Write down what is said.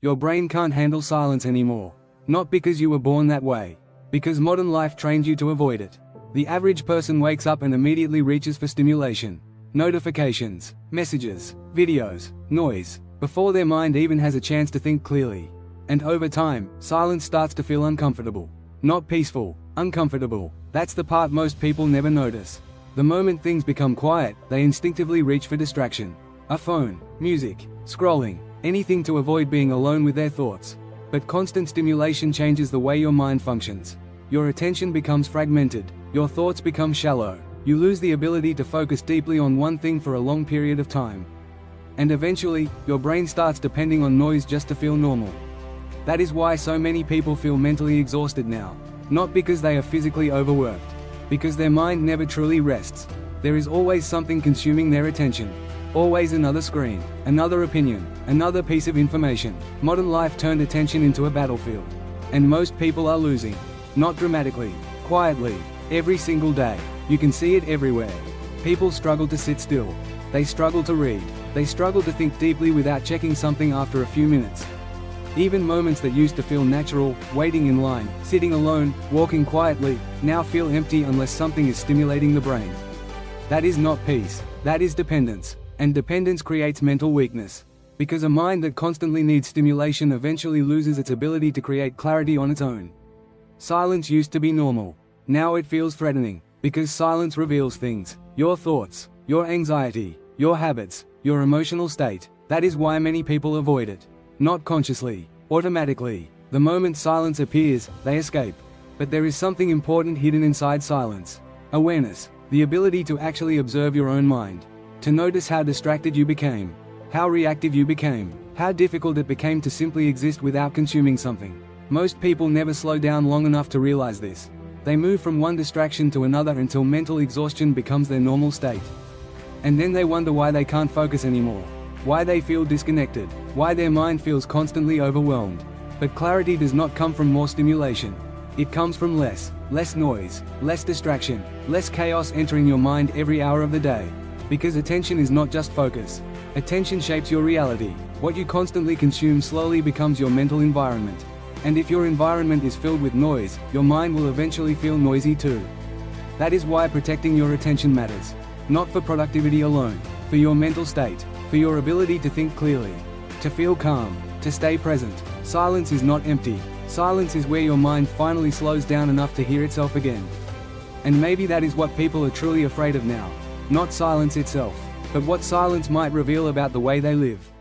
Your brain can't handle silence anymore. Not because you were born that way. Because modern life trained you to avoid it. The average person wakes up and immediately reaches for stimulation. Notifications, messages, videos, noise, before their mind even has a chance to think clearly. And over time, silence starts to feel uncomfortable. Not peaceful, uncomfortable. That's the part most people never notice. The moment things become quiet, they instinctively reach for distraction. A phone, music, scrolling, anything to avoid being alone with their thoughts. But constant stimulation changes the way your mind functions. Your attention becomes fragmented, your thoughts become shallow, you lose the ability to focus deeply on one thing for a long period of time. And eventually, your brain starts depending on noise just to feel normal. That is why so many people feel mentally exhausted now. Not because they are physically overworked. Because their mind never truly rests. There is always something consuming their attention. Always another screen, another opinion, another piece of information. Modern life turned attention into a battlefield. And most people are losing. Not dramatically, quietly, every single day. You can see it everywhere. People struggle to sit still. They struggle to read. They struggle to think deeply without checking something after a few minutes. Even moments that used to feel natural, waiting in line, sitting alone, walking quietly, now feel empty unless something is stimulating the brain. That is not peace, that is dependence. And dependence creates mental weakness. Because a mind that constantly needs stimulation eventually loses its ability to create clarity on its own. Silence used to be normal. Now it feels threatening. Because silence reveals things. Your thoughts, your anxiety, your habits, your emotional state. That is why many people avoid it. Not consciously, automatically. The moment silence appears, they escape. But there is something important hidden inside silence. Awareness, the ability to actually observe your own mind. To notice how distracted you became. How reactive you became. How difficult it became to simply exist without consuming something. Most people never slow down long enough to realize this. They move from one distraction to another until mental exhaustion becomes their normal state. And then they wonder why they can't focus anymore. Why they feel disconnected. Why their mind feels constantly overwhelmed. But clarity does not come from more stimulation. It comes from less noise, less distraction, less chaos entering your mind every hour of the day. Because attention is not just focus. Attention shapes your reality. What you constantly consume slowly becomes your mental environment. And if your environment is filled with noise, your mind will eventually feel noisy too. That is why protecting your attention matters. Not for productivity alone, for your mental state, for your ability to think clearly, to feel calm, to stay present. Silence is not empty. Silence is where your mind finally slows down enough to hear itself again. And maybe that is what people are truly afraid of now. Not silence itself, but what silence might reveal about the way they live.